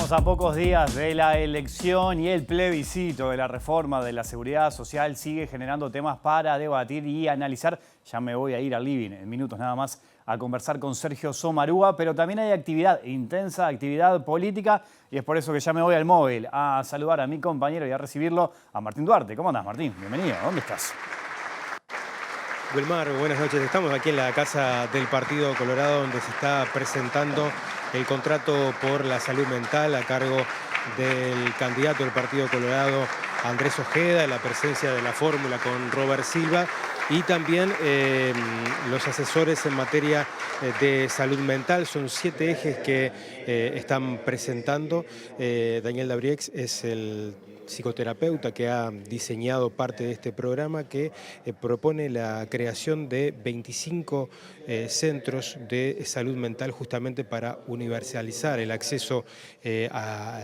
Estamos a pocos días de la elección y el plebiscito de la reforma de la seguridad social sigue generando temas para debatir y analizar. Ya me voy a ir al living en minutos nada más a conversar con Sergio Sommarúa, pero también hay actividad, intensa actividad política, y es por eso que ya me voy al móvil a saludar a mi compañero y a recibirlo, a Martín Duarte. ¿Cómo andás, Martín? Bienvenido. ¿Dónde estás? Wilmar, buenas noches. Estamos aquí en la Casa del Partido Colorado, donde se está presentando el contrato por la salud mental a cargo del candidato del Partido Colorado, Andrés Ojeda, en la presencia de la fórmula con Robert Silva, y también los asesores en materia de salud mental. Son 7 ejes que están presentando. Daniel Dabriex es el psicoterapeuta que ha diseñado parte de este programa, que propone la creación de 25 centros de salud mental, justamente para universalizar el acceso a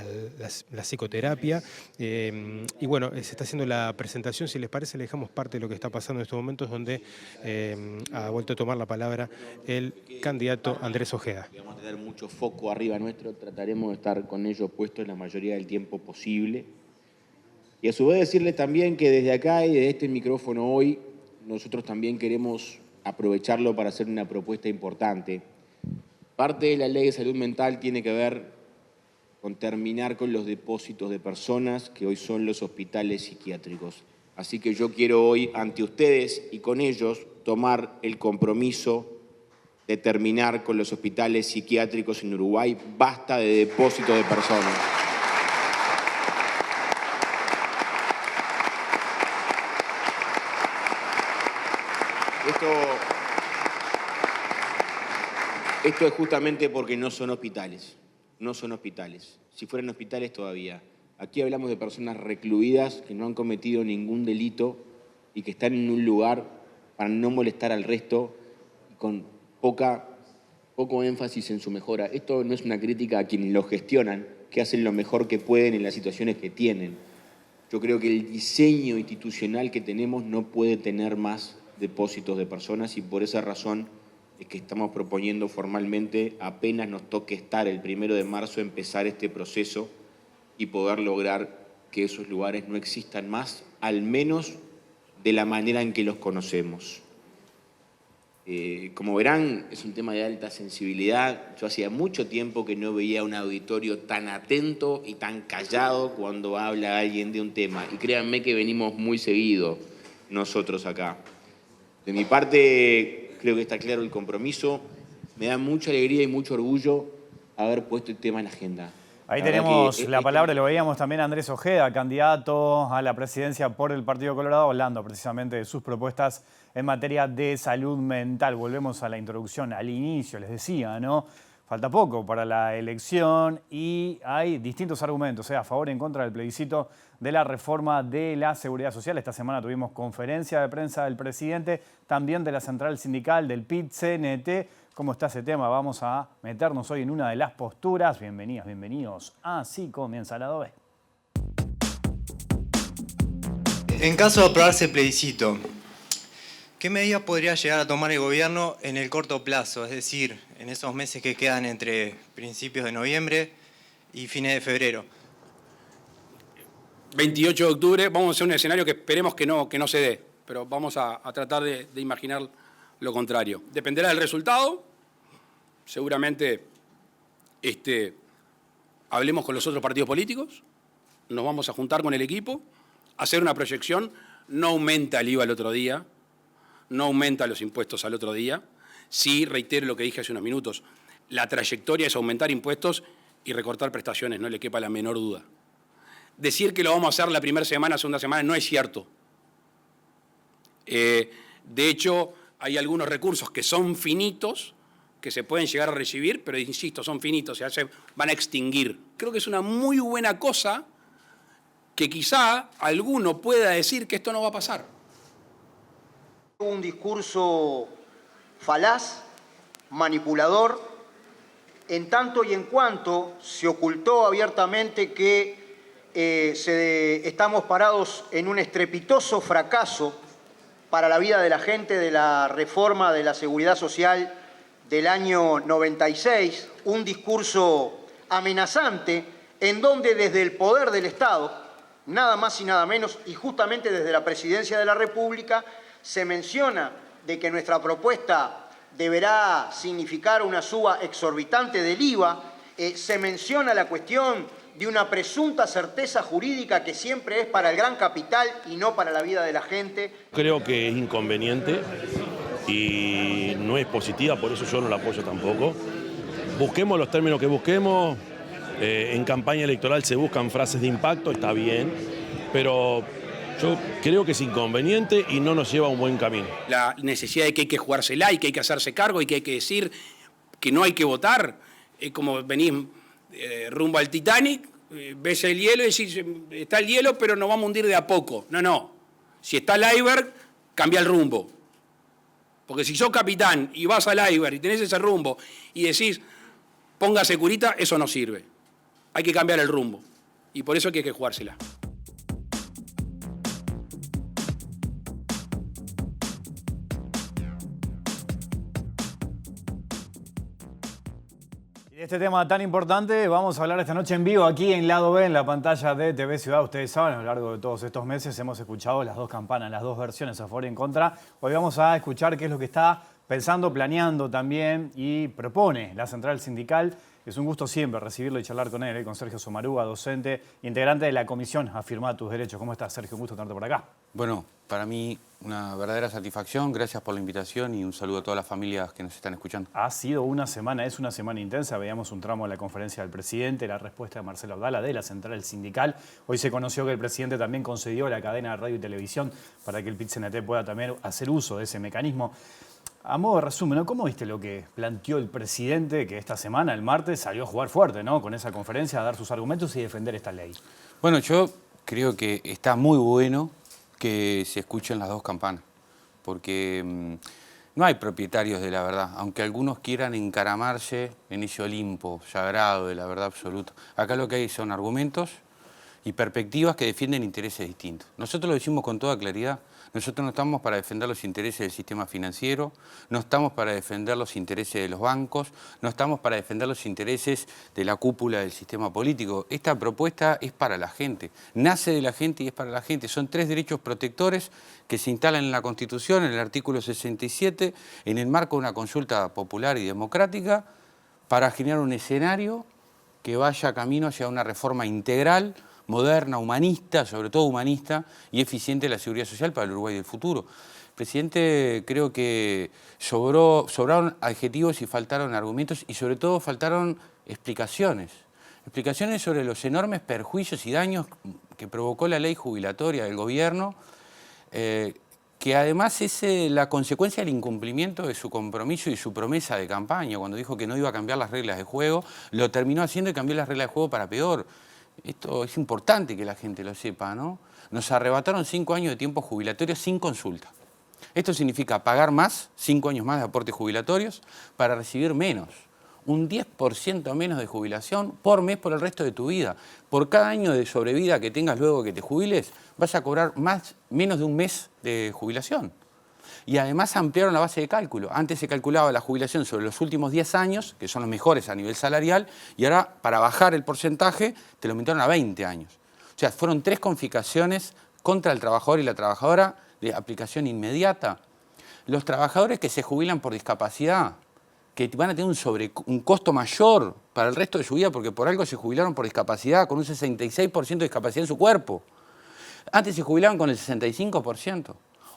la psicoterapia. Y bueno, se está haciendo la presentación. Si les parece, le dejamos parte de lo que está pasando en estos momentos, donde ha vuelto a tomar la palabra el candidato Andrés Ojeda. Vamos a tener mucho foco arriba nuestro, trataremos de estar con ellos puestos la mayoría del tiempo posible. Y a su vez decirles también que desde acá y desde este micrófono hoy, nosotros también queremos aprovecharlo para hacer una propuesta importante. Parte de la ley de salud mental tiene que ver con terminar con los depósitos de personas que hoy son los hospitales psiquiátricos. Así que yo quiero hoy ante ustedes y con ellos tomar el compromiso de terminar con los hospitales psiquiátricos en Uruguay. Basta de depósitos de personas. Esto es justamente porque no son hospitales. No son hospitales. Si fueran hospitales todavía. Aquí hablamos de personas recluidas que no han cometido ningún delito y que están en un lugar para no molestar al resto, con poco énfasis en su mejora. Esto no es una crítica a quienes lo gestionan, que hacen lo mejor que pueden en las situaciones que tienen. Yo creo que el diseño institucional que tenemos no puede tener más depósitos de personas, y por esa razón es que estamos proponiendo formalmente, apenas nos toque estar el 1 de marzo, empezar este proceso y poder lograr que esos lugares no existan más, al menos de la manera en que los conocemos. Como verán, es un tema de alta sensibilidad. Yo hacía mucho tiempo que no veía un auditorio tan atento y tan callado cuando habla alguien de un tema. Y créanme que venimos muy seguido nosotros acá. De mi parte, creo que está claro el compromiso. Me da mucha alegría y mucho orgullo haber puesto el tema en la agenda. Ahí tenemos la palabra, lo veíamos también a Andrés Ojeda, candidato a la presidencia por el Partido Colorado, hablando precisamente de sus propuestas en materia de salud mental. Volvemos a la introducción, al inicio, les decía, ¿no? Falta poco para la elección y hay distintos argumentos, a favor y en contra del plebiscito de la reforma de la seguridad social. Esta semana tuvimos conferencia de prensa del presidente, también de la central sindical, del PIT-CNT. ¿Cómo está ese tema? Vamos a meternos hoy en una de las posturas. Bienvenidas, bienvenidos. Así comienza Lado B. En caso de aprobarse el plebiscito, ¿qué medidas podría llegar a tomar el gobierno en el corto plazo? Es decir, en esos meses que quedan entre principios de noviembre y fines de febrero. 28 de octubre, vamos a hacer un escenario que esperemos que no se dé, pero vamos a tratar de imaginar lo contrario. Dependerá del resultado. Seguramente hablemos con los otros partidos políticos, nos vamos a juntar con el equipo, hacer una proyección. No aumenta el IVA el otro día, no aumenta los impuestos al otro día. Sí, reitero lo que dije hace unos minutos, la trayectoria es aumentar impuestos y recortar prestaciones, no le quepa la menor duda. Decir que lo vamos a hacer la primera semana, segunda semana, no es cierto. De hecho, hay algunos recursos que son finitos, que se pueden llegar a recibir, pero insisto, son finitos, se van a extinguir. Creo que es una muy buena cosa que quizá alguno pueda decir que esto no va a pasar. Un discurso falaz, manipulador, en tanto y en cuanto se ocultó abiertamente que estamos parados en un estrepitoso fracaso para la vida de la gente de la reforma de la seguridad social del año 96, un discurso amenazante en donde desde el poder del Estado, nada más y nada menos, y justamente desde la Presidencia de la República, se menciona de que nuestra propuesta deberá significar una suba exorbitante del IVA, se menciona la cuestión de una presunta certeza jurídica que siempre es para el gran capital y no para la vida de la gente. Creo que es inconveniente y no es positiva, por eso yo no la apoyo tampoco. Busquemos los términos que busquemos, en campaña electoral se buscan frases de impacto, está bien, pero yo creo que es inconveniente y no nos lleva a un buen camino. La necesidad de que hay que jugársela y que hay que hacerse cargo y que hay que decir que no hay que votar, es como venís rumbo al Titanic, ves el hielo y decís, está el hielo pero nos vamos a hundir de a poco. No. Si está el iceberg, cambia el rumbo. Porque si sos capitán y vas al iceberg y tenés ese rumbo y decís, póngase curita, eso no sirve. Hay que cambiar el rumbo. Y por eso hay que jugársela. Este tema tan importante vamos a hablar esta noche en vivo aquí en Lado B, en la pantalla de TV Ciudad. Ustedes saben, a lo largo de todos estos meses hemos escuchado las dos campanas, las dos versiones a favor y en contra. Hoy vamos a escuchar qué es lo que está pensando, planeando también y propone la Central Sindical. Es un gusto siempre recibirlo y charlar con él, con Sergio Somarúa, docente, integrante de la Comisión Afirma tus Derechos. ¿Cómo estás, Sergio? Un gusto tenerte por acá. Bueno, para mí una verdadera satisfacción. Gracias por la invitación y un saludo a todas las familias que nos están escuchando. Ha sido una semana, es una semana intensa. Veíamos un tramo de la conferencia del presidente, la respuesta de Marcelo Abdala de la Central Sindical. Hoy se conoció que el presidente también concedió la cadena de radio y televisión para que el PIT-CNT pueda también hacer uso de ese mecanismo. A modo de resumen, ¿no? ¿Cómo viste lo que planteó el presidente que esta semana, el martes, salió a jugar fuerte, ¿no? Con esa conferencia, a dar sus argumentos y defender esta ley? Bueno, yo creo que está muy bueno que se escuchen las dos campanas, porque no hay propietarios de la verdad, aunque algunos quieran encaramarse en ese Olimpo sagrado de la verdad absoluta. Acá lo que hay son argumentos y perspectivas que defienden intereses distintos. Nosotros lo decimos con toda claridad. Nosotros no estamos para defender los intereses del sistema financiero, no estamos para defender los intereses de los bancos, no estamos para defender los intereses de la cúpula del sistema político. Esta propuesta es para la gente, nace de la gente y es para la gente. Son 3 derechos protectores que se instalan en la Constitución, en el artículo 67, en el marco de una consulta popular y democrática, para generar un escenario que vaya camino hacia una reforma integral, moderna, humanista, sobre todo humanista, y eficiente de la seguridad social para el Uruguay del futuro. Presidente, creo que sobraron adjetivos y faltaron argumentos y sobre todo faltaron explicaciones. Explicaciones sobre los enormes perjuicios y daños que provocó la ley jubilatoria del gobierno, que además es la consecuencia del incumplimiento de su compromiso y su promesa de campaña. Cuando dijo que no iba a cambiar las reglas de juego, lo terminó haciendo y cambió las reglas de juego para peor. Esto es importante que la gente lo sepa, ¿no? Nos arrebataron 5 años de tiempo jubilatorio sin consulta. Esto significa pagar más, 5 años más de aportes jubilatorios, para recibir menos. Un 10% menos de jubilación por mes por el resto de tu vida. Por cada año de sobrevida que tengas luego que te jubiles, vas a cobrar menos de un mes de jubilación. Y además ampliaron la base de cálculo. Antes se calculaba la jubilación sobre los últimos 10 años, que son los mejores a nivel salarial, y ahora para bajar el porcentaje te lo aumentaron a 20 años. O sea, fueron 3 confiscaciones contra el trabajador y la trabajadora de aplicación inmediata. Los trabajadores que se jubilan por discapacidad, que van a tener un costo mayor para el resto de su vida, porque por algo se jubilaron por discapacidad, con un 66% de discapacidad en su cuerpo. Antes se jubilaban con el 65%.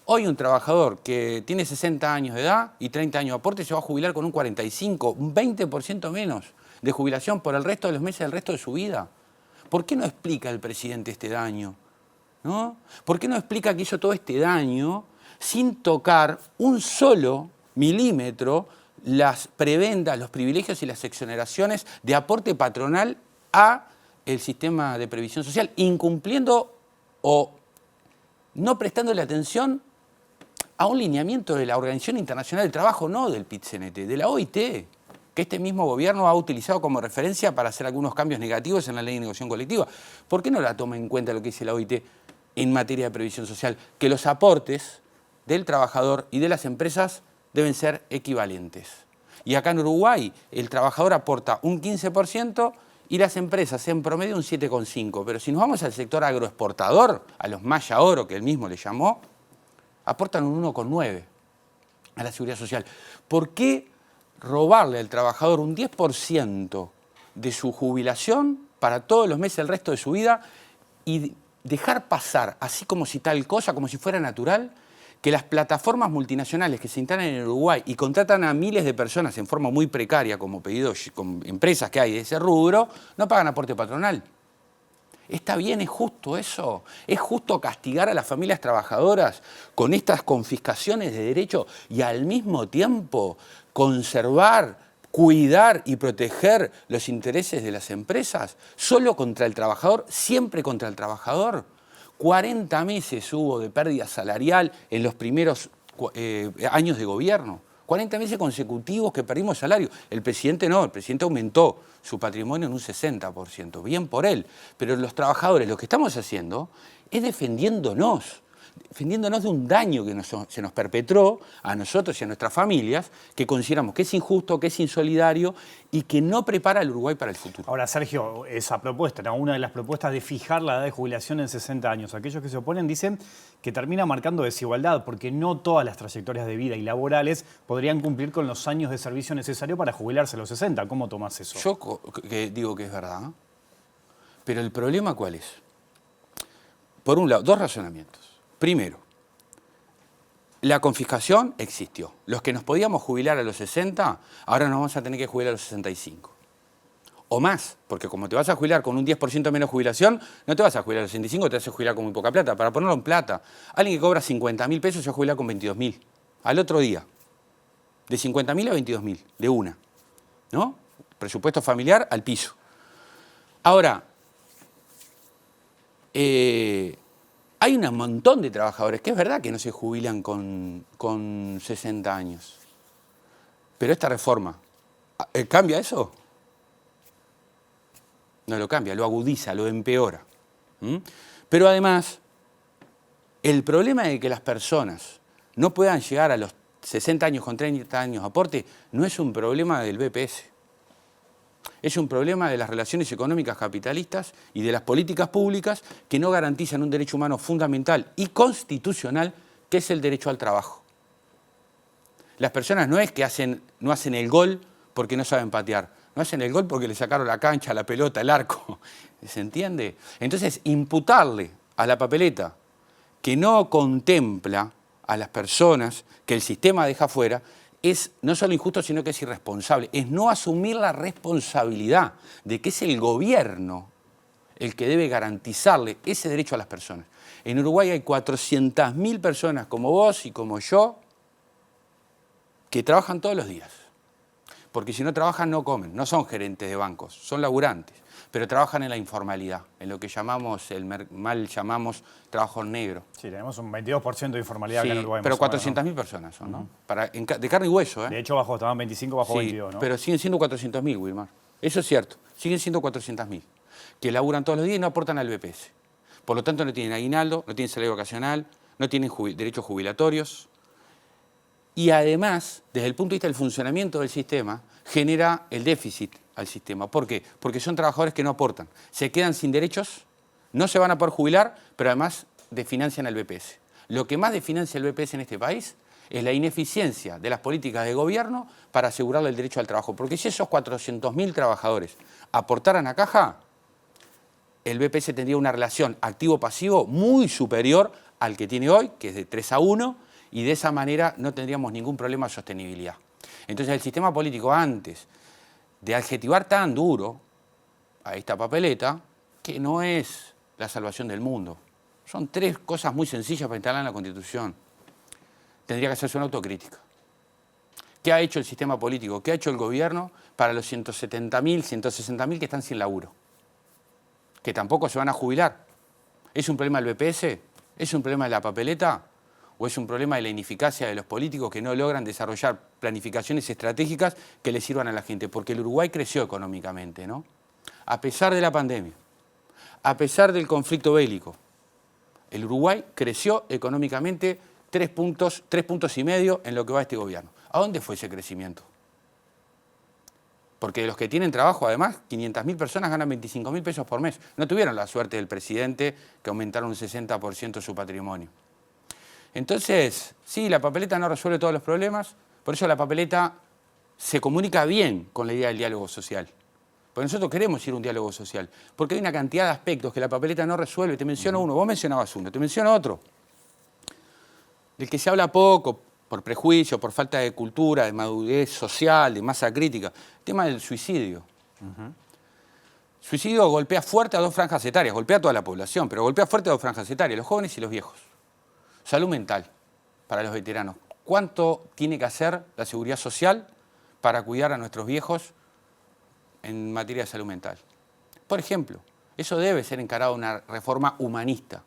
Hoy un trabajador que tiene 60 años de edad y 30 años de aporte se va a jubilar con un 45, un 20% menos de jubilación por el resto de los meses del resto de su vida. ¿Por qué no explica el presidente este daño? ¿No? ¿Por qué no explica que hizo todo este daño sin tocar un solo milímetro las prebendas, los privilegios y las exoneraciones de aporte patronal a el sistema de previsión social, incumpliendo o no prestándole atención a un lineamiento de la Organización Internacional del Trabajo, no del PIT-CNT, de la OIT, que este mismo gobierno ha utilizado como referencia para hacer algunos cambios negativos en la ley de negociación colectiva? ¿Por qué no la toma en cuenta lo que dice la OIT en materia de previsión social? Que los aportes del trabajador y de las empresas deben ser equivalentes. Y acá en Uruguay el trabajador aporta un 15% y las empresas en promedio un 7,5. Pero si nos vamos al sector agroexportador, a los Maya Oro, que él mismo le llamó, aportan un 1,9 a la seguridad social. ¿Por qué robarle al trabajador un 10% de su jubilación para todos los meses el resto de su vida y dejar pasar, así como si tal cosa, como si fuera natural, que las plataformas multinacionales que se instalan en Uruguay y contratan a miles de personas en forma muy precaria, como pedidos, con empresas que hay de ese rubro, no pagan aporte patronal? ¿Está bien? ¿Es justo eso? ¿Es justo castigar a las familias trabajadoras con estas confiscaciones de derechos y al mismo tiempo conservar, cuidar y proteger los intereses de las empresas? ¿Solo contra el trabajador? ¿Siempre contra el trabajador? 40 meses hubo de pérdida salarial en los primeros años de gobierno. 40 meses consecutivos que perdimos salario. El presidente no, el presidente aumentó su patrimonio en un 60%. Bien por él. Pero los trabajadores, lo que estamos haciendo es defendiéndonos de un daño que se nos perpetró a nosotros y a nuestras familias, que consideramos que es injusto, que es insolidario y que no prepara al Uruguay para el futuro. Ahora, Sergio, esa propuesta, ¿no? Una de las propuestas de fijar la edad de jubilación en 60 años. Aquellos que se oponen dicen que termina marcando desigualdad, porque no todas las trayectorias de vida y laborales podrían cumplir con los años de servicio necesarios para jubilarse a los 60. ¿Cómo tomás eso? Yo digo que es verdad, pero el problema ¿cuál es? Por un lado, dos razonamientos. Primero, la confiscación existió. Los que nos podíamos jubilar a los 60, ahora nos vamos a tener que jubilar a los 65. O más, porque como te vas a jubilar con un 10% menos jubilación, no te vas a jubilar a los 65, te vas a jubilar con muy poca plata. Para ponerlo en plata, alguien que cobra 50.000 pesos se va a jubilar con 22.000. Al otro día, de 50.000 a 22.000, de una. ¿No? Presupuesto familiar al piso. Ahora, hay un montón de trabajadores que es verdad que no se jubilan con 60 años. Pero esta reforma, ¿cambia eso? No lo cambia, lo agudiza, lo empeora. Pero además, el problema de que las personas no puedan llegar a los 60 años con 30 años de aporte no es un problema del BPS. Es un problema de las relaciones económicas capitalistas y de las políticas públicas que no garantizan un derecho humano fundamental y constitucional, que es el derecho al trabajo. Las personas no es que no hacen el gol porque no saben patear, no hacen el gol porque le sacaron la cancha, la pelota, el arco. ¿Se entiende? Entonces, imputarle a la papeleta que no contempla a las personas que el sistema deja fuera es no solo injusto, sino que es irresponsable. Es no asumir la responsabilidad de que es el gobierno el que debe garantizarle ese derecho a las personas. En Uruguay hay 400.000 personas como vos y como yo que trabajan todos los días. Porque si no trabajan no comen, no son gerentes de bancos, son laburantes, pero trabajan en la informalidad, en lo que mal llamamos trabajo negro. Sí, tenemos un 22% de informalidad sí, acá en Uruguay. Pero 400.000 personas son, ¿no? De carne y hueso, ¿eh? De hecho, estaban 25, bajó 22, ¿no? Pero siguen siendo 400.000, Wilmar. Eso es cierto, siguen siendo 400.000, que laburan todos los días y no aportan al BPS. Por lo tanto, no tienen aguinaldo, no tienen salario vacacional, no tienen derechos jubilatorios. Y además, desde el punto de vista del funcionamiento del sistema, genera el déficit al sistema. ¿Por qué? Porque son trabajadores que no aportan. Se quedan sin derechos, no se van a poder jubilar, pero además desfinancian al BPS. Lo que más desfinancia el BPS en este país es la ineficiencia de las políticas de gobierno para asegurarle el derecho al trabajo. Porque si esos 400.000 trabajadores aportaran a caja, el BPS tendría una relación activo-pasivo muy superior al que tiene hoy, que es de 3-1, y de esa manera no tendríamos ningún problema de sostenibilidad. Entonces el sistema político, antes de adjetivar tan duro a esta papeleta, que no es la salvación del mundo, son 3 cosas muy sencillas para instalar en la Constitución, tendría que hacerse una autocrítica. ¿Qué ha hecho el sistema político? ¿Qué ha hecho el gobierno para los 170.000, 160.000 que están sin laburo? Que tampoco se van a jubilar. ¿Es un problema del BPS? ¿Es un problema de la papeleta? ¿O es un problema de la ineficacia de los políticos que no logran desarrollar planificaciones estratégicas que le sirvan a la gente? Porque el Uruguay creció económicamente, ¿no? A pesar de la pandemia, a pesar del conflicto bélico, el Uruguay creció económicamente 3 puntos y medio en lo que va este gobierno. ¿A dónde fue ese crecimiento? Porque de los que tienen trabajo, además, 500.000 personas ganan 25.000 pesos por mes. No tuvieron la suerte del presidente que aumentaron un 60% su patrimonio. Entonces, sí, la papeleta no resuelve todos los problemas, por eso la papeleta se comunica bien con la idea del diálogo social. Porque nosotros queremos ir a un diálogo social, porque hay una cantidad de aspectos que la papeleta no resuelve. Te menciono uno, vos mencionabas uno, te menciono otro. Del que se habla poco, por prejuicio, por falta de cultura, de madurez social, de masa crítica. El tema del suicidio. Suicidio golpea fuerte a dos franjas etarias, golpea a toda la población, pero golpea fuerte a dos franjas etarias, los jóvenes y los viejos. Salud mental para los veteranos. ¿Cuánto tiene que hacer la seguridad social para cuidar a nuestros viejos en materia de salud mental? Por ejemplo, eso debe ser encarado una reforma humanista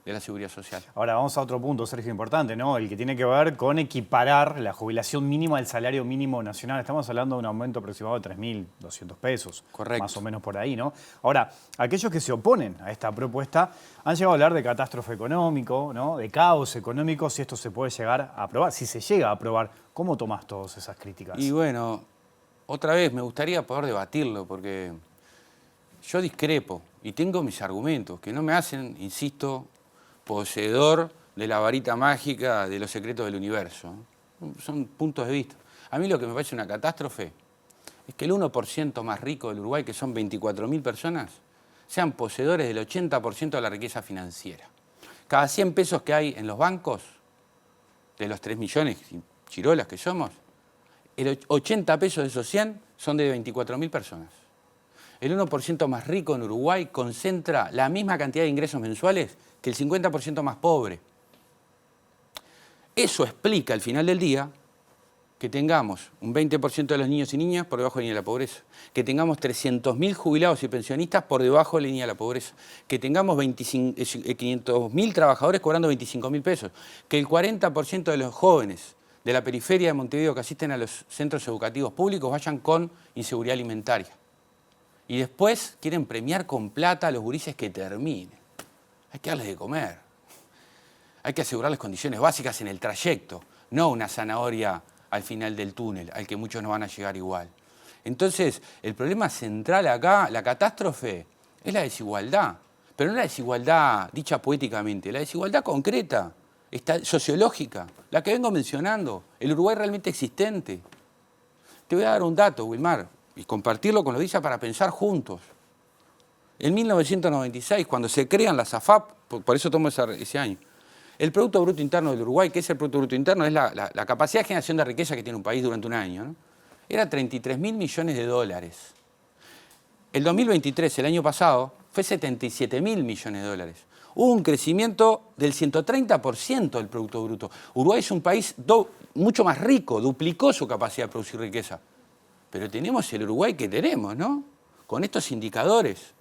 de la seguridad social. Ahora vamos a otro punto, Sergio, importante, ¿no? El que tiene que ver con equiparar la jubilación mínima al salario mínimo nacional. Estamos hablando de un aumento aproximado de 3.200 pesos. Correcto. Más o menos por ahí, ¿no? Ahora, aquellos que se oponen a esta propuesta han llegado a hablar de catástrofe económico, ¿no? De caos económico, si esto se puede llegar a aprobar, si se llega a aprobar. ¿Cómo tomás todas esas críticas? Y bueno, otra vez me gustaría poder debatirlo porque yo discrepo y tengo mis argumentos que no me hacen, insisto, poseedor de la varita mágica de los secretos del universo. Son puntos de vista. A mí lo que me parece una catástrofe es que el 1% más rico del Uruguay, que son 24.000 personas, sean poseedores del 80% de la riqueza financiera. Cada 100 pesos que hay en los bancos, de los 3 millones chirolas que somos, el 80 pesos de esos 100 son de 24.000 personas. El 1% más rico en Uruguay concentra la misma cantidad de ingresos mensuales que el 50% más pobre. Eso explica al final del día que tengamos un 20% de los niños y niñas por debajo de la línea de la pobreza, que tengamos 300.000 jubilados y pensionistas por debajo de la línea de la pobreza, que tengamos 500.000 trabajadores cobrando 25.000 pesos, que el 40% de los jóvenes de la periferia de Montevideo que asisten a los centros educativos públicos vayan con inseguridad alimentaria. Y después quieren premiar con plata a los gurises que terminen. Hay que darles de comer. Hay que asegurarles condiciones básicas en el trayecto, no una zanahoria al final del túnel, al que muchos no van a llegar igual. Entonces, el problema central acá, la catástrofe, es la desigualdad. Pero no la desigualdad dicha poéticamente, la desigualdad concreta, sociológica, la que vengo mencionando, el Uruguay realmente existente. Te voy a dar un dato, Wilmar, y compartirlo con los DISA para pensar juntos. En 1996, cuando se crean las AFAP, por eso tomo ese año, el Producto Bruto Interno del Uruguay, que es el Producto Bruto Interno, es la capacidad de generación de riqueza que tiene un país durante un año, ¿no? Era 33.000 millones de dólares. El 2023, el año pasado, fue 77.000 millones de dólares. Hubo un crecimiento del 130% del Producto Bruto. Uruguay es un país mucho más rico, duplicó su capacidad de producir riqueza. Pero tenemos el Uruguay que tenemos, ¿no? Con estos indicadores.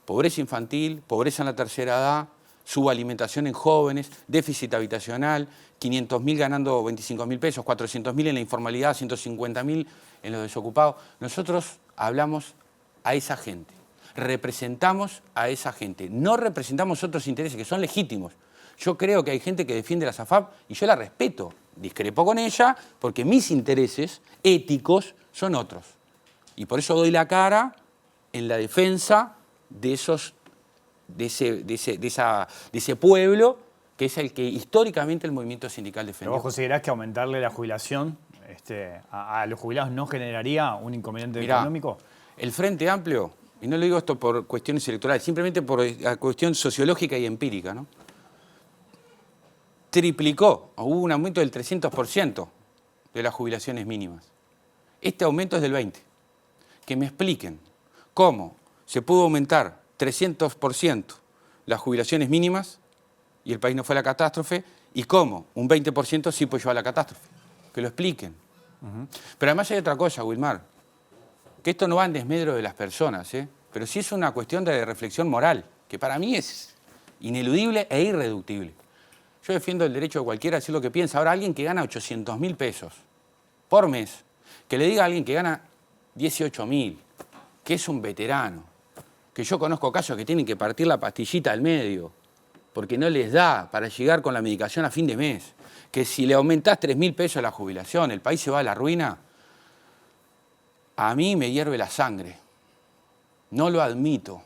Pobreza infantil, pobreza en la tercera edad, subalimentación en jóvenes, déficit habitacional, 500.000 ganando 25.000 pesos, 400.000 en la informalidad, 150.000 en los desocupados. Nosotros hablamos a esa gente, representamos a esa gente, no representamos otros intereses que son legítimos. Yo creo que hay gente que defiende la SAFAP y yo la respeto, discrepo con ella porque mis intereses éticos son otros. Y por eso doy la cara en la defensa de ese pueblo que es el que históricamente el movimiento sindical defendió. ¿Pero vos considerás que aumentarle la jubilación a los jubilados no generaría un inconveniente económico? El Frente Amplio, y no lo digo esto por cuestiones electorales, simplemente por la cuestión sociológica y empírica, ¿no? Triplicó, hubo un aumento del 300% de las jubilaciones mínimas. Este aumento es del 20%. Que me expliquen cómo se pudo aumentar 300% las jubilaciones mínimas y el país no fue a la catástrofe, y cómo un 20% sí pues llevó a la catástrofe. Que lo expliquen. Pero además hay otra cosa, Wilmar, que esto no va en desmedro de las personas, pero sí es una cuestión de reflexión moral, que para mí es ineludible e irreductible. Yo defiendo el derecho de cualquiera a decir lo que piensa. Ahora, alguien que gana 800.000 pesos por mes, que le diga a alguien que gana 18.000, que es un veterano, que yo conozco casos que tienen que partir la pastillita al medio, porque no les da para llegar con la medicación a fin de mes, que si le aumentás 3.000 pesos a la jubilación, el país se va a la ruina. A mí me hierve la sangre. No lo admito.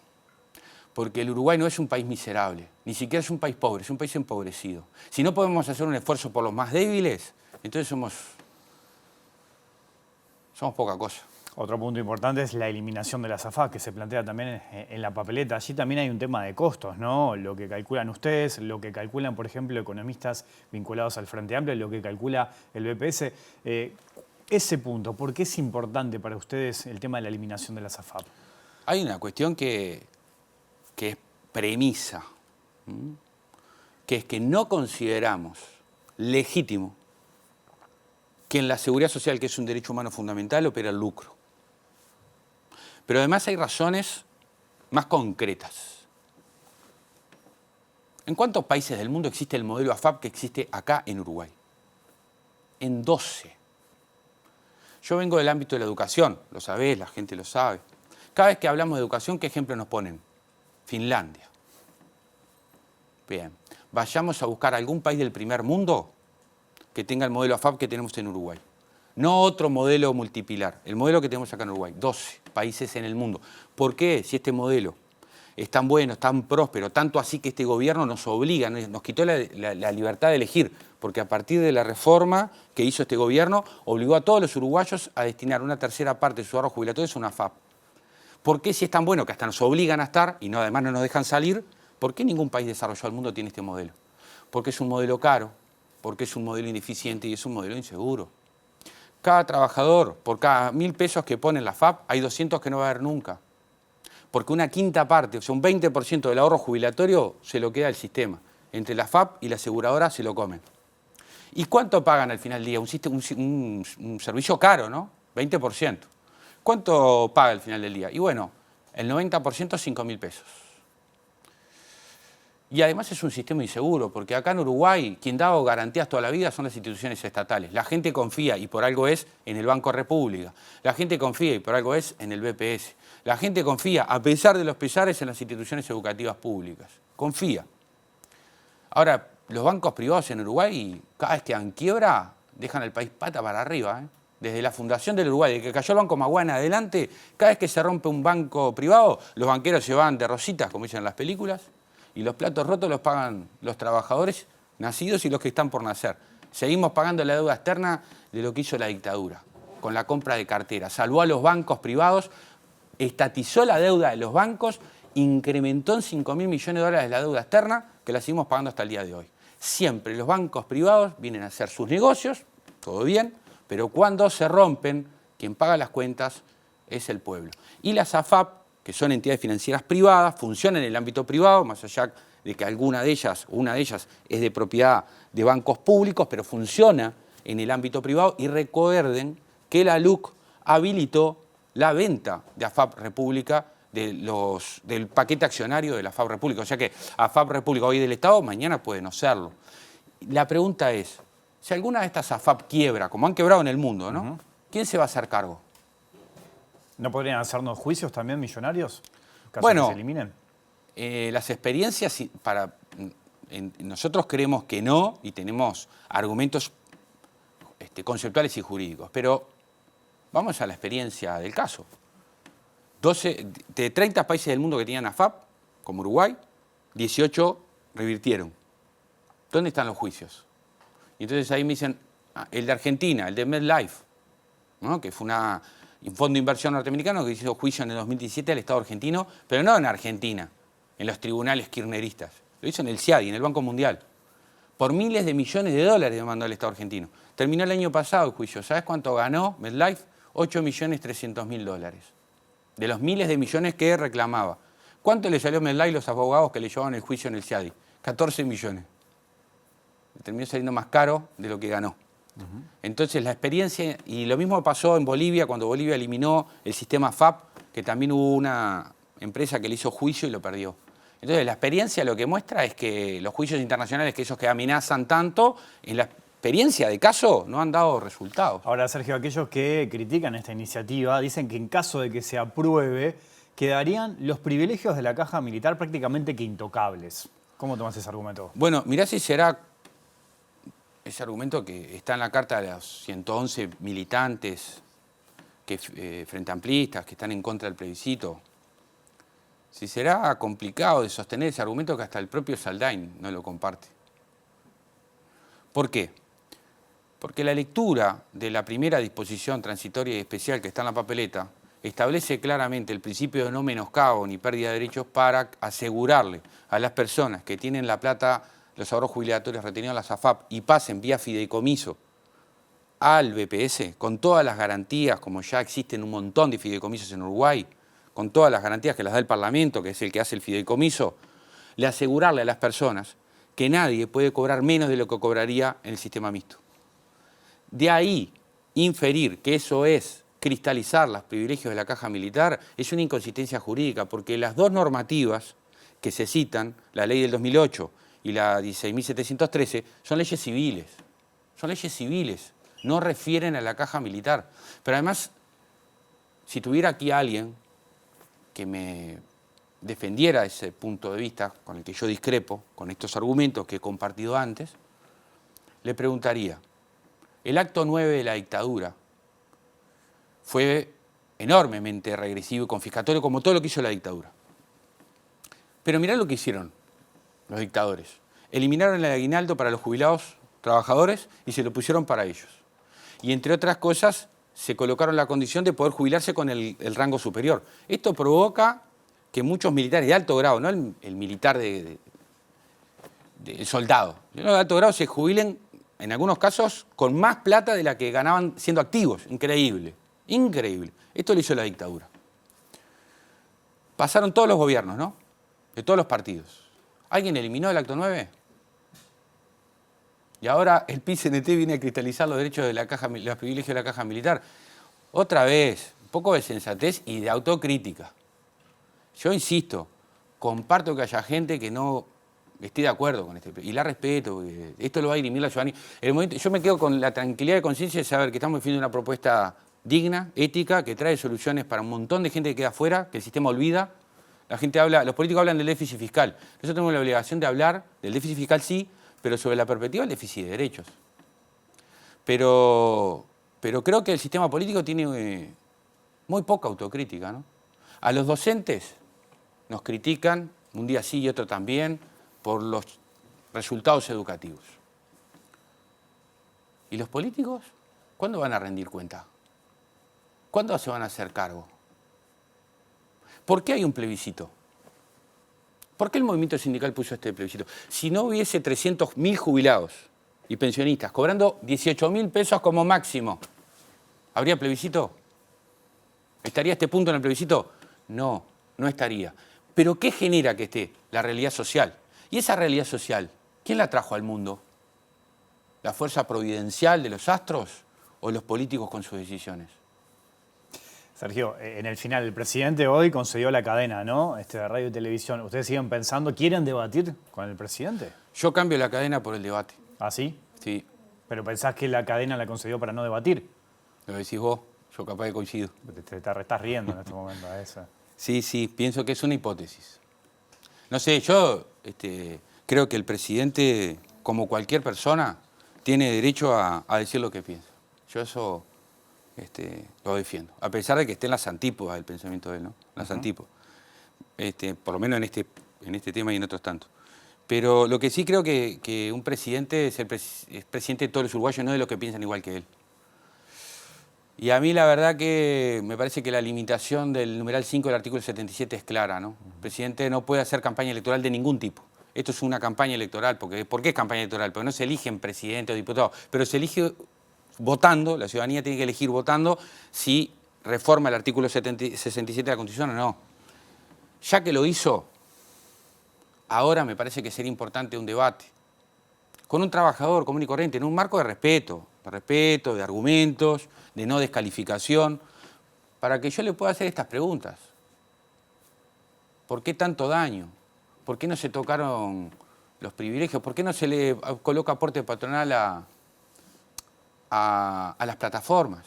Porque el Uruguay no es un país miserable, ni siquiera es un país pobre, es un país empobrecido. Si no podemos hacer un esfuerzo por los más débiles, entonces somos poca cosa. Otro punto importante es la eliminación de las AFAP, que se plantea también en la papeleta. Allí también hay un tema de costos, ¿no? Lo que calculan ustedes, lo que calculan, por ejemplo, economistas vinculados al Frente Amplio, lo que calcula el BPS. Ese punto, ¿por qué es importante para ustedes el tema de la eliminación de las AFAP? Hay una cuestión que es premisa, que es que no consideramos legítimo que en la seguridad social, que es un derecho humano fundamental, opera el lucro. Pero además hay razones más concretas. ¿En cuántos países del mundo existe el modelo AFAP que existe acá en Uruguay? En 12. Yo vengo del ámbito de la educación, lo sabés, la gente lo sabe. Cada vez que hablamos de educación, ¿qué ejemplo nos ponen? Finlandia. Bien, vayamos a buscar algún país del primer mundo que tenga el modelo AFAP que tenemos en Uruguay. No otro modelo multipilar, el modelo que tenemos acá en Uruguay. 12 países en el mundo. ¿Por qué? Si este modelo es tan bueno, es tan próspero, tanto así que este gobierno nos obliga, nos quitó la libertad de elegir, porque a partir de la reforma que hizo este gobierno, obligó a todos los uruguayos a destinar una tercera parte de su ahorro jubilatorio a una AFAP. ¿Por qué si es tan bueno que hasta nos obligan a estar y además no nos dejan salir? ¿Por qué ningún país desarrollado del mundo tiene este modelo? Porque es un modelo caro, porque es un modelo ineficiente y es un modelo inseguro. Cada trabajador, por cada 1.000 pesos que pone en la FAP, hay 200 que no va a haber nunca. Porque una quinta parte, o sea, un 20% del ahorro jubilatorio se lo queda el sistema. Entre la FAP y la aseguradora se lo comen. ¿Y cuánto pagan al final del día? Un servicio caro, ¿no? 20%. ¿Cuánto paga al final del día? Y bueno, el 90% 5.000 pesos. Y además es un sistema inseguro, porque acá en Uruguay quien da garantías toda la vida son las instituciones estatales. La gente confía, y por algo es, en el Banco República. La gente confía, y por algo es, en el BPS. La gente confía, a pesar de los pesares, en las instituciones educativas públicas. Confía. Ahora, los bancos privados en Uruguay, cada vez que dan quiebra, dejan al país pata para arriba, ¿eh? Desde la fundación del Uruguay, desde que cayó el Banco Magua en adelante, cada vez que se rompe un banco privado, los banqueros se van de rositas, como dicen en las películas, y los platos rotos los pagan los trabajadores nacidos y los que están por nacer. Seguimos pagando la deuda externa de lo que hizo la dictadura, con la compra de carteras. Salvó a los bancos privados, estatizó la deuda de los bancos, incrementó en 5.000 millones de dólares la deuda externa, que la seguimos pagando hasta el día de hoy. Siempre los bancos privados vienen a hacer sus negocios, todo bien, pero cuando se rompen, quien paga las cuentas es el pueblo. Y las AFAP, que son entidades financieras privadas, funcionan en el ámbito privado, más allá de que una de ellas es de propiedad de bancos públicos, pero funciona en el ámbito privado. Y recuerden que la LUC habilitó la venta de AFAP República, del paquete accionario de la AFAP República. O sea que AFAP República hoy del Estado, mañana puede no serlo. La pregunta es, si alguna de estas AFAP quiebra, como han quebrado en el mundo, ¿no? ¿Quién se va a hacer cargo? ¿No podrían hacernos juicios también millonarios? ¿Caso bueno, que se eliminen? Las experiencias, nosotros creemos que no, y tenemos argumentos conceptuales y jurídicos, pero vamos a la experiencia del caso. De 30 países del mundo que tenían AFAP, como Uruguay, 18 revirtieron. ¿Dónde están los juicios? Y entonces ahí me dicen, el de Argentina, el de MedLife, ¿no? Que fue un fondo de inversión norteamericano que hizo juicio en el 2017 al Estado argentino, pero no en Argentina, en los tribunales kirchneristas. Lo hizo en el CIADI, en el Banco Mundial. Por miles de millones de dólares demandó al Estado argentino. Terminó el año pasado el juicio. ¿Sabes cuánto ganó MedLife? 8.300.000 dólares. De los miles de millones que reclamaba. ¿Cuánto le salió a MedLife los abogados que le llevaban el juicio en el CIADI? 14 millones. Terminó saliendo más caro de lo que ganó. Entonces la experiencia, y lo mismo pasó en Bolivia, cuando Bolivia eliminó el sistema FAP, que también hubo una empresa que le hizo juicio y lo perdió. Entonces la experiencia lo que muestra es que los juicios internacionales, que esos que amenazan tanto, en la experiencia de caso no han dado resultados. Ahora, Sergio, aquellos que critican esta iniciativa dicen que en caso de que se apruebe, quedarían los privilegios de la caja militar prácticamente que intocables. ¿Cómo tomas ese argumento? Bueno, mirá si será ese argumento que está en la carta de los 111 militantes frente amplistas, que están en contra del plebiscito, si será complicado de sostener ese argumento que hasta el propio Saldain no lo comparte. ¿Por qué? Porque la lectura de la primera disposición transitoria y especial que está en la papeleta establece claramente el principio de no menoscabo ni pérdida de derechos para asegurarle a las personas que tienen la plata, los ahorros jubilatorios retenidos en la SAFAP y pasen vía fideicomiso al BPS, con todas las garantías, como ya existen un montón de fideicomisos en Uruguay, con todas las garantías que las da el Parlamento, que es el que hace el fideicomiso, le asegurarle a las personas que nadie puede cobrar menos de lo que cobraría en el sistema mixto. De ahí, inferir que eso es cristalizar los privilegios de la caja militar es una inconsistencia jurídica, porque las dos normativas que se citan, la ley del 2008 y la 16.713, son leyes civiles. Son leyes civiles, no refieren a la caja militar. Pero además, si tuviera aquí alguien que me defendiera ese punto de vista con el que yo discrepo, con estos argumentos que he compartido antes, le preguntaría, el acto 9 de la dictadura fue enormemente regresivo y confiscatorio, como todo lo que hizo la dictadura. Pero mirá lo que hicieron los dictadores. Eliminaron el aguinaldo para los jubilados trabajadores y se lo pusieron para ellos. Y entre otras cosas, se colocaron la condición de poder jubilarse con el rango superior. Esto provoca que muchos militares de alto grado, no el militar el soldado, los de alto grado se jubilen, en algunos casos, con más plata de la que ganaban siendo activos. Increíble, increíble. Esto lo hizo la dictadura. Pasaron todos los gobiernos, ¿no? De todos los partidos. ¿Alguien eliminó el acto 9? Y ahora el PIT-CNT viene a cristalizar los derechos de los privilegios de la caja militar. Otra vez, un poco de sensatez y de autocrítica. Yo insisto, comparto que haya gente que no esté de acuerdo con y la respeto, esto lo va a dirimir la ciudadanía. Yo me quedo con la tranquilidad de conciencia de saber que estamos defendiendo una propuesta digna, ética, que trae soluciones para un montón de gente que queda afuera, que el sistema olvida. La gente los políticos hablan del déficit fiscal. Nosotros tenemos la obligación de hablar del déficit fiscal, sí, pero sobre la perspectiva del déficit de derechos. Pero creo que el sistema político tiene muy poca autocrítica, ¿no? A los docentes nos critican, un día sí y otro también, por los resultados educativos. ¿Y los políticos? ¿Cuándo van a rendir cuenta? ¿Cuándo se van a hacer cargo? ¿Por qué hay un plebiscito? ¿Por qué el movimiento sindical puso este plebiscito? Si no hubiese 300.000 jubilados y pensionistas cobrando 18.000 pesos como máximo, ¿habría plebiscito? ¿Estaría este punto en el plebiscito? No, no estaría. ¿Pero qué genera que esté? La realidad social. ¿Y esa realidad social, quién la trajo al mundo? ¿La fuerza providencial de los astros o los políticos con sus decisiones? Sergio, en el final, el presidente hoy concedió la cadena, ¿no? De radio y televisión. ¿Ustedes siguen pensando, quieren debatir con el presidente? Yo cambio la cadena por el debate. ¿Ah, sí? Sí. ¿Pero pensás que la cadena la concedió para no debatir? Lo decís vos, yo capaz que coincido. Te estás riendo en este momento a eso. Sí, pienso que es una hipótesis. No sé, yo creo que el presidente, como cualquier persona, tiene derecho a decir lo que piensa. Yo eso lo defiendo, a pesar de que esté en las antípodas del pensamiento de él, ¿no? Las antípodas. Por lo menos en este tema y en otros tantos. Pero lo que sí creo que un presidente es presidente de todos los uruguayos, no de los que piensan igual que él. Y a mí la verdad que me parece que la limitación del numeral 5 del artículo 77 es clara, ¿no? El presidente no puede hacer campaña electoral de ningún tipo. Esto es una campaña electoral. ¿Por qué es campaña electoral? Porque no se eligen presidentes o diputados, pero se elige votando, la ciudadanía tiene que elegir votando si reforma el artículo 67 de la Constitución o no. Ya que lo hizo, ahora me parece que sería importante un debate con un trabajador común y corriente, en un marco de respeto, de argumentos, de no descalificación, para que yo le pueda hacer estas preguntas. ¿Por qué tanto daño? ¿Por qué no se tocaron los privilegios? ¿Por qué no se le coloca aporte patronal a las plataformas,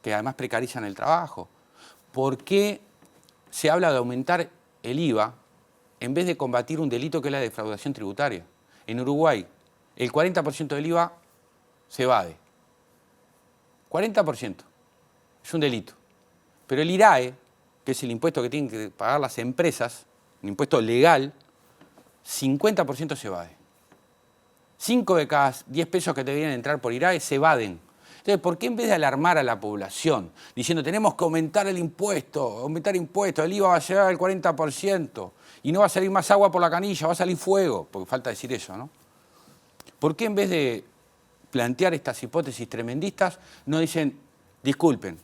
que además precarizan el trabajo? ¿Por qué se habla de aumentar el IVA en vez de combatir un delito que es la defraudación tributaria? En Uruguay, el 40% del IVA se evade. 40%. es un delito. Pero el IRAE, que es el impuesto que tienen que pagar las empresas, un impuesto legal, 50% se evade. 5 de cada 10 pesos que te vienen a entrar por IRAE se evaden. Entonces, ¿por qué en vez de alarmar a la población, diciendo tenemos que aumentar el impuesto, el IVA va a llegar al 40% y no va a salir más agua por la canilla, va a salir fuego, porque falta decir eso, ¿no? ¿Por qué en vez de plantear estas hipótesis tremendistas no dicen, disculpen,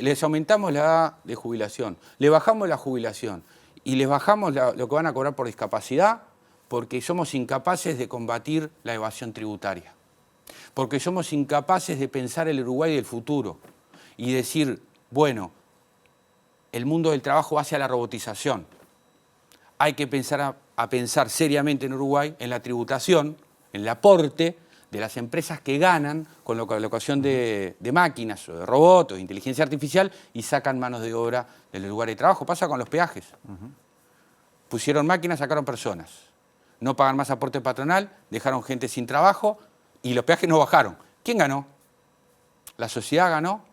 les aumentamos la edad de jubilación, le bajamos la jubilación y les bajamos lo que van a cobrar por discapacidad porque somos incapaces de combatir la evasión tributaria? Porque somos incapaces de pensar el Uruguay del futuro y decir, bueno, el mundo del trabajo va hacia la robotización. Hay que pensar a pensar seriamente en Uruguay en la tributación, en el aporte de las empresas que ganan con la colocación de máquinas o de robots o de inteligencia artificial y sacan manos de obra del lugar de trabajo. Pasa con los peajes. Pusieron máquinas, sacaron personas. No pagan más aporte patronal, dejaron gente sin trabajo y los peajes no bajaron. ¿Quién ganó? ¿La sociedad ganó?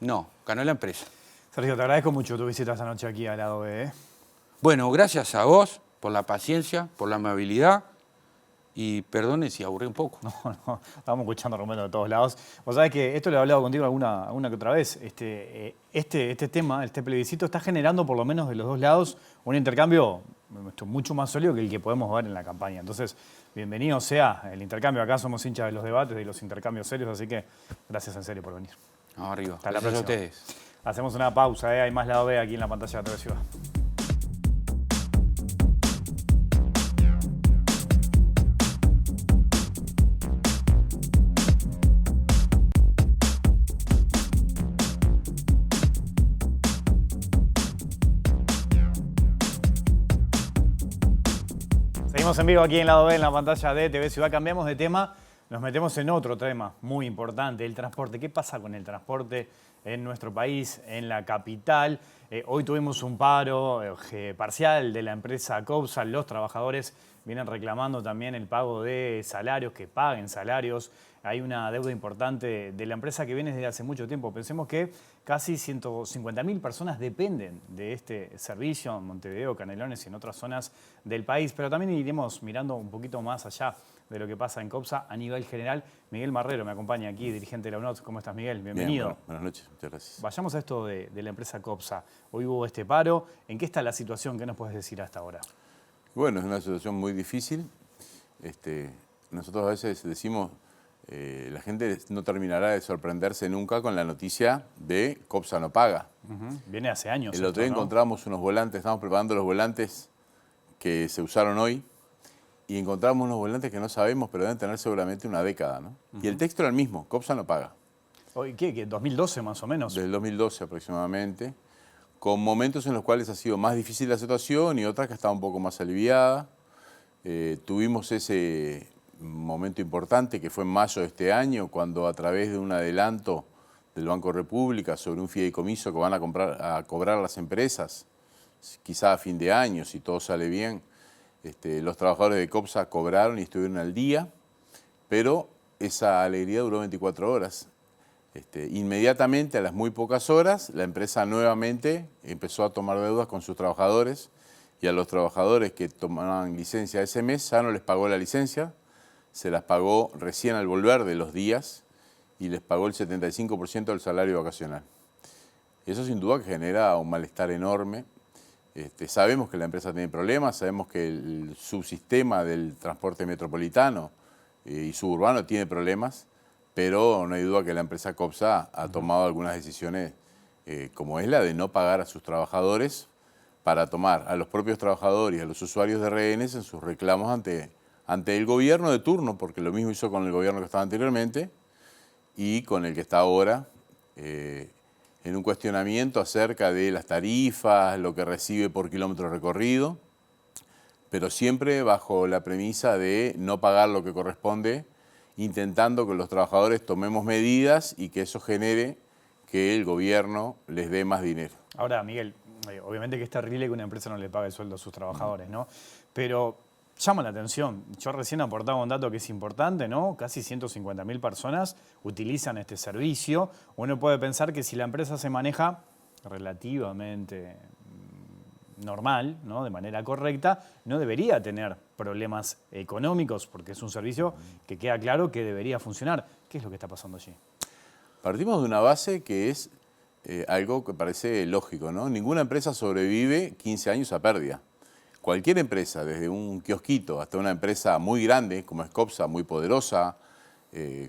No, ganó la empresa. Sergio, te agradezco mucho tu visita esta noche aquí al lado B. Bueno, gracias a vos por la paciencia, por la amabilidad y perdone si aburrí un poco. No, estábamos escuchando argumentos de todos lados. Vos sabés que esto lo he hablado contigo alguna que otra vez. Este tema, este plebiscito, está generando por lo menos de los dos lados un intercambio mucho más sólido que el que podemos ver en la campaña. Entonces, bienvenido sea el intercambio. Acá somos hinchas de los debates, de los intercambios serios, así que gracias en serio por venir. Vamos arriba. Hasta la Gracias próxima. a ustedes. Hacemos una pausa, hay más lado B aquí en la pantalla de TV Ciudad. Seguimos en vivo aquí en lado B, en la pantalla de TV Ciudad. Cambiamos de tema, nos metemos en otro tema muy importante, el transporte. ¿Qué pasa con el transporte en nuestro país, en la capital? Hoy tuvimos un paro parcial de la empresa COPSA. Los trabajadores vienen reclamando también el pago de salarios, que paguen salarios. Hay una deuda importante de la empresa que viene desde hace mucho tiempo. Pensemos que casi 150.000 personas dependen de este servicio en Montevideo, Canelones y en otras zonas del país. Pero también iremos mirando un poquito más allá de lo que pasa en COPSA a nivel general. Miguel Marrero me acompaña aquí, dirigente de la UNOT. ¿Cómo estás, Miguel? Bienvenido. Bien, buenas noches, muchas gracias. Vayamos a esto de la empresa COPSA. Hoy hubo este paro. ¿En qué está la situación? ¿Qué nos puedes decir hasta ahora? Bueno, es una situación muy difícil. Nosotros a veces decimos, la gente no terminará de sorprenderse nunca con la noticia de COPSA no paga. Viene hace años. El otro día encontramos unos volantes, estamos preparando los volantes que se usaron hoy, y encontramos unos volantes que no sabemos, pero deben tener seguramente una década, ¿no? Y el texto era el mismo, COPSA no paga. ¿Qué? ¿2012 más o menos? Desde el 2012 aproximadamente, con momentos en los cuales ha sido más difícil la situación y otras que estaba un poco más aliviada. Tuvimos ese momento importante que fue en mayo de este año, cuando a través de un adelanto del Banco República sobre un fideicomiso que van a cobrar las empresas, quizá a fin de año, si todo sale bien, los trabajadores de COPSA cobraron y estuvieron al día, pero esa alegría duró 24 horas. Inmediatamente, a las muy pocas horas, la empresa nuevamente empezó a tomar deudas con sus trabajadores, y a los trabajadores que tomaban licencia ese mes ya no les pagó la licencia, se las pagó recién al volver de los días y les pagó el 75% del salario vacacional. Y eso sin duda que genera un malestar enorme. Sabemos que la empresa tiene problemas, sabemos que el subsistema del transporte metropolitano y suburbano tiene problemas, pero no hay duda que la empresa COPSA ha tomado algunas decisiones como es la de no pagar a sus trabajadores para tomar a los propios trabajadores y a los usuarios de rehenes en sus reclamos ante el gobierno de turno, porque lo mismo hizo con el gobierno que estaba anteriormente y con el que está ahora, en un cuestionamiento acerca de las tarifas, lo que recibe por kilómetro recorrido, pero siempre bajo la premisa de no pagar lo que corresponde, intentando que los trabajadores tomemos medidas y que eso genere que el gobierno les dé más dinero. Ahora, Miguel, obviamente que es terrible que una empresa no le pague el sueldo a sus trabajadores, ¿no? Pero llama la atención. Yo recién aportaba un dato que es importante, ¿no? Casi 150.000 personas utilizan este servicio. Uno puede pensar que si la empresa se maneja relativamente normal, ¿no? De manera correcta, no debería tener problemas económicos, porque es un servicio que queda claro que debería funcionar. ¿Qué es lo que está pasando allí? Partimos de una base que es algo que parece lógico, ¿no? Ninguna empresa sobrevive 15 años a pérdida. Cualquier empresa, desde un kiosquito hasta una empresa muy grande, como es Copsa, muy poderosa,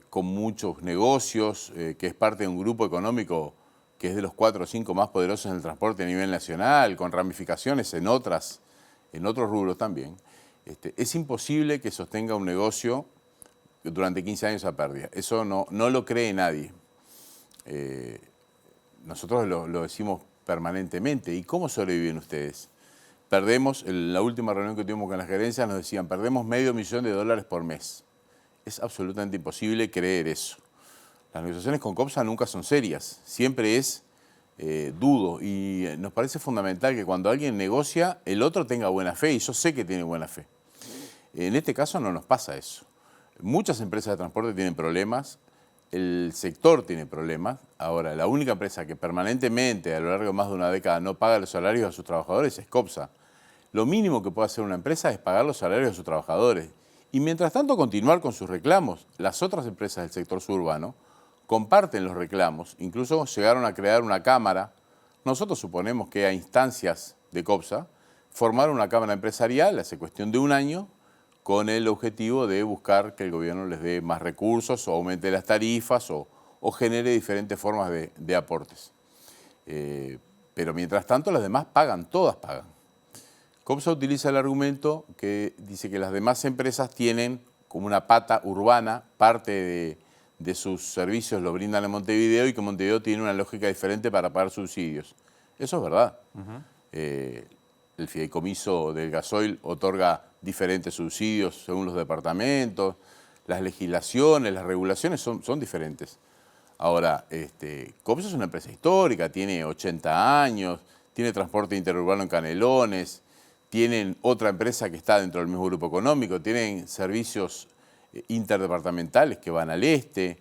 con muchos negocios, que es parte de un grupo económico que es de los 4 o 5 más poderosos en el transporte a nivel nacional, con ramificaciones en otros rubros también, es imposible que sostenga un negocio durante 15 años a pérdida. Eso no lo cree nadie. Nosotros lo decimos permanentemente. ¿Y cómo sobreviven ustedes? Perdemos, en la última reunión que tuvimos con la gerencia nos decían, perdemos $500.000 por mes. Es absolutamente imposible creer eso. Las negociaciones con Copsa nunca son serias, siempre es dudo, y nos parece fundamental que cuando alguien negocia, el otro tenga buena fe, y yo sé que tiene buena fe. En este caso no nos pasa eso. Muchas empresas de transporte tienen problemas, el sector tiene problemas. Ahora, la única empresa que permanentemente a lo largo de más de una década no paga los salarios a sus trabajadores es Copsa. Lo mínimo que puede hacer una empresa es pagar los salarios a sus trabajadores. Y mientras tanto continuar con sus reclamos. Las otras empresas del sector suburbano comparten los reclamos, incluso llegaron a crear una cámara. Nosotros suponemos que a instancias de Copsa formaron una cámara empresarial hace cuestión de un año con el objetivo de buscar que el gobierno les dé más recursos o aumente las tarifas o genere diferentes formas de aportes. Pero mientras tanto las demás pagan, todas pagan. Copsa utiliza el argumento que dice que las demás empresas tienen como una pata urbana, parte de sus servicios lo brindan en Montevideo y que Montevideo tiene una lógica diferente para pagar subsidios. Eso es verdad. El fideicomiso del gasoil otorga diferentes subsidios según los departamentos, las legislaciones, las regulaciones son diferentes. Ahora, Copsa es una empresa histórica, tiene 80 años, tiene transporte interurbano en Canelones, tienen otra empresa que está dentro del mismo grupo económico, tienen servicios interdepartamentales que van al este,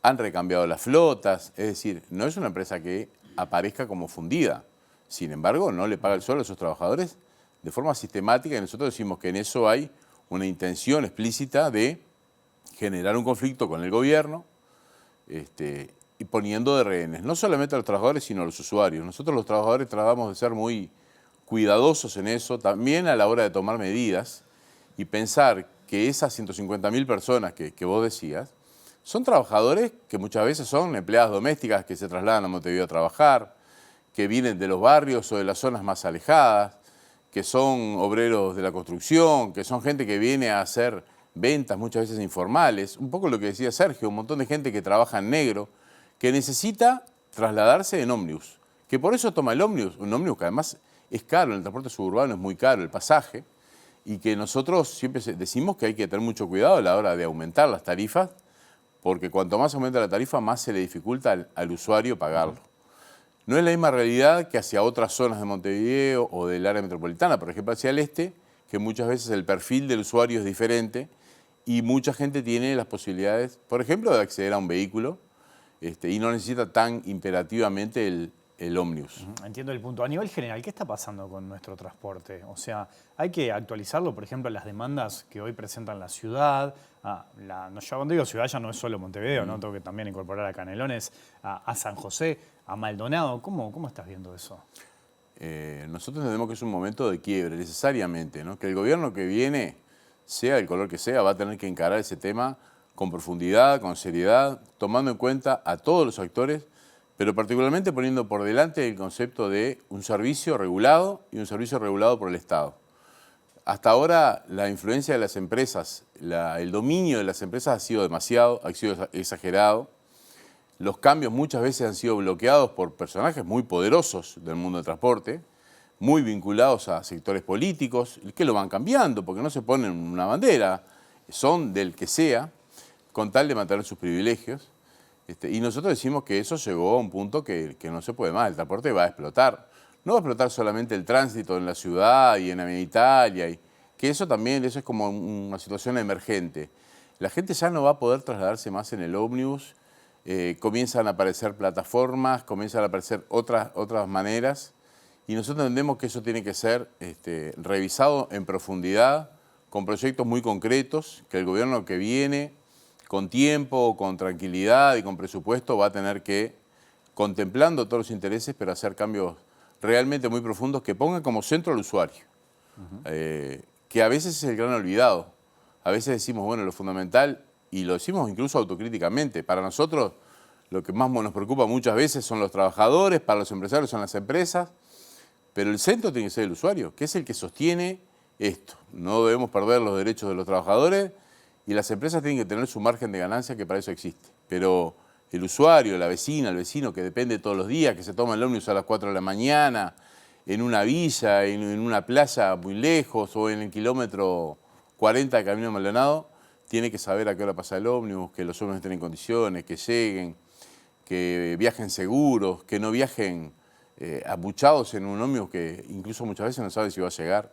han recambiado las flotas, es decir, no es una empresa que aparezca como fundida. Sin embargo, no le paga el sueldo a sus trabajadores de forma sistemática y nosotros decimos que en eso hay una intención explícita de generar un conflicto con el gobierno y poniendo de rehenes, no solamente a los trabajadores, sino a los usuarios. Nosotros los trabajadores tratamos de ser muy cuidadosos en eso, también a la hora de tomar medidas y pensar que esas 150.000 personas que vos decías son trabajadores que muchas veces son empleadas domésticas que se trasladan a Montevideo a trabajar, que vienen de los barrios o de las zonas más alejadas, que son obreros de la construcción, que son gente que viene a hacer ventas muchas veces informales, un poco lo que decía Sergio, un montón de gente que trabaja en negro, que necesita trasladarse en ómnibus, que por eso toma el ómnibus, un ómnibus que además es caro, en el transporte suburbano es muy caro el pasaje, y que nosotros siempre decimos que hay que tener mucho cuidado a la hora de aumentar las tarifas, porque cuanto más aumenta la tarifa, más se le dificulta al usuario pagarlo. No es la misma realidad que hacia otras zonas de Montevideo o del área metropolitana, por ejemplo hacia el este, que muchas veces el perfil del usuario es diferente y mucha gente tiene las posibilidades, por ejemplo, de acceder a un vehículo y no necesita tan imperativamente el ómnibus. Entiendo el punto. A nivel general, ¿qué está pasando con nuestro transporte? O sea, hay que actualizarlo, por ejemplo, las demandas que hoy presentan la ciudad. Yo cuando digo ciudad ya no es solo Montevideo, ¿no? Tengo que también incorporar a Canelones, a San José, a Maldonado. ¿Cómo estás viendo eso? Nosotros entendemos que es un momento de quiebre, necesariamente, ¿no? Que el gobierno que viene, sea el color que sea, va a tener que encarar ese tema con profundidad, con seriedad, tomando en cuenta a todos los actores, pero particularmente poniendo por delante el concepto de un servicio regulado y un servicio regulado por el Estado. Hasta ahora la influencia de las empresas, el dominio de las empresas ha sido demasiado, ha sido exagerado. Los cambios muchas veces han sido bloqueados por personajes muy poderosos del mundo del transporte, muy vinculados a sectores políticos, que lo van cambiando porque no se ponen una bandera, son del que sea, con tal de mantener sus privilegios. Y nosotros decimos que eso llegó a un punto que no se puede más, el transporte va a explotar. No va a explotar solamente el tránsito en la ciudad y en Avenida Italia que eso es como una situación emergente. La gente ya no va a poder trasladarse más en el ómnibus, comienzan a aparecer plataformas, comienzan a aparecer otras maneras, y nosotros entendemos que eso tiene que ser revisado en profundidad, con proyectos muy concretos, que el gobierno que viene, con tiempo, con tranquilidad y con presupuesto, va a tener que, contemplando todos los intereses, pero hacer cambios realmente muy profundos que pongan como centro al usuario, que a veces es el gran olvidado. A veces decimos, bueno, lo fundamental, y lo decimos incluso autocríticamente, para nosotros lo que más nos preocupa muchas veces son los trabajadores, para los empresarios son las empresas, pero el centro tiene que ser el usuario, que es el que sostiene esto. No debemos perder los derechos de los trabajadores y las empresas tienen que tener su margen de ganancia, que para eso existe. Pero el usuario, la vecina, el vecino que depende todos los días, que se toma el ómnibus a las 4 de la mañana, en una villa, en una playa muy lejos o en el kilómetro 40 de Camino Maldonado, tiene que saber a qué hora pasa el ómnibus, que los ómnibus estén en condiciones, que lleguen, que viajen seguros, que no viajen abuchados en un ómnibus que incluso muchas veces no sabe si va a llegar.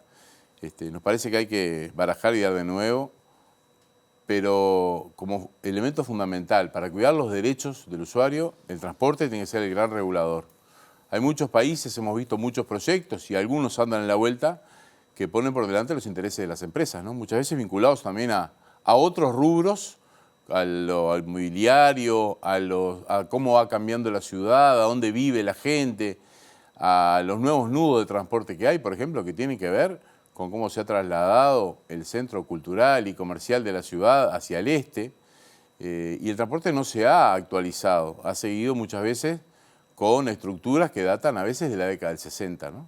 Nos parece que hay que barajar y dar de nuevo, pero como elemento fundamental para cuidar los derechos del usuario, el transporte tiene que ser el gran regulador. Hay muchos países, hemos visto muchos proyectos y algunos andan en la vuelta que ponen por delante los intereses de las empresas, ¿no? Muchas veces vinculados también a otros rubros, al mobiliario, a cómo va cambiando la ciudad, a dónde vive la gente, a los nuevos nudos de transporte que hay, por ejemplo, que tienen que ver con cómo se ha trasladado el centro cultural y comercial de la ciudad hacia el este, y el transporte no se ha actualizado, ha seguido muchas veces con estructuras que datan a veces de la década del 60, ¿no?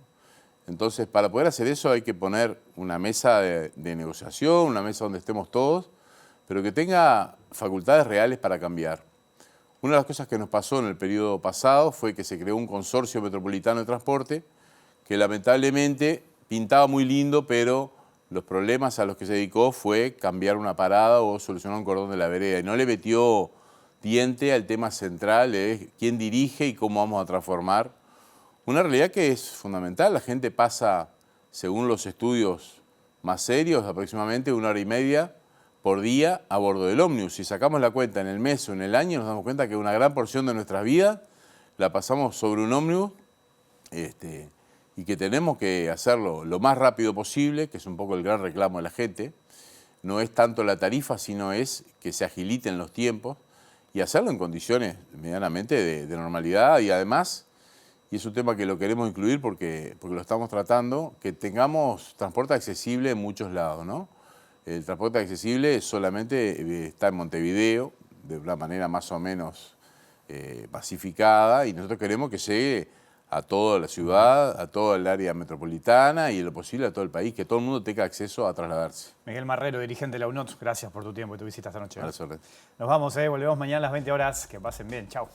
Entonces, para poder hacer eso hay que poner una mesa de negociación, una mesa donde estemos todos, pero que tenga facultades reales para cambiar. Una de las cosas que nos pasó en el periodo pasado fue que se creó un consorcio metropolitano de transporte que lamentablemente pintaba muy lindo, pero los problemas a los que se dedicó fue cambiar una parada o solucionar un cordón de la vereda y no le metió diente al tema central de quién dirige y cómo vamos a transformar una realidad que es fundamental. La gente pasa, según los estudios más serios, aproximadamente 1 hora y media por día a bordo del ómnibus. Si sacamos la cuenta en el mes o en el año, nos damos cuenta que una gran porción de nuestras vidas la pasamos sobre un ómnibus y que tenemos que hacerlo lo más rápido posible, que es un poco el gran reclamo de la gente. No es tanto la tarifa, sino es que se agiliten los tiempos y hacerlo en condiciones medianamente de normalidad y además, y es un tema que lo queremos incluir porque lo estamos tratando, que tengamos transporte accesible en muchos lados, ¿no? El transporte accesible solamente está en Montevideo, de una manera más o menos pacificada, y nosotros queremos que llegue a toda la ciudad, a toda el área metropolitana y en lo posible a todo el país, que todo el mundo tenga acceso a trasladarse. Miguel Marrero, dirigente de la UNOT, gracias por tu tiempo y tu visita esta noche. A las órdenes. Nos vamos, volvemos mañana a las 20 horas. Que pasen bien. Chau.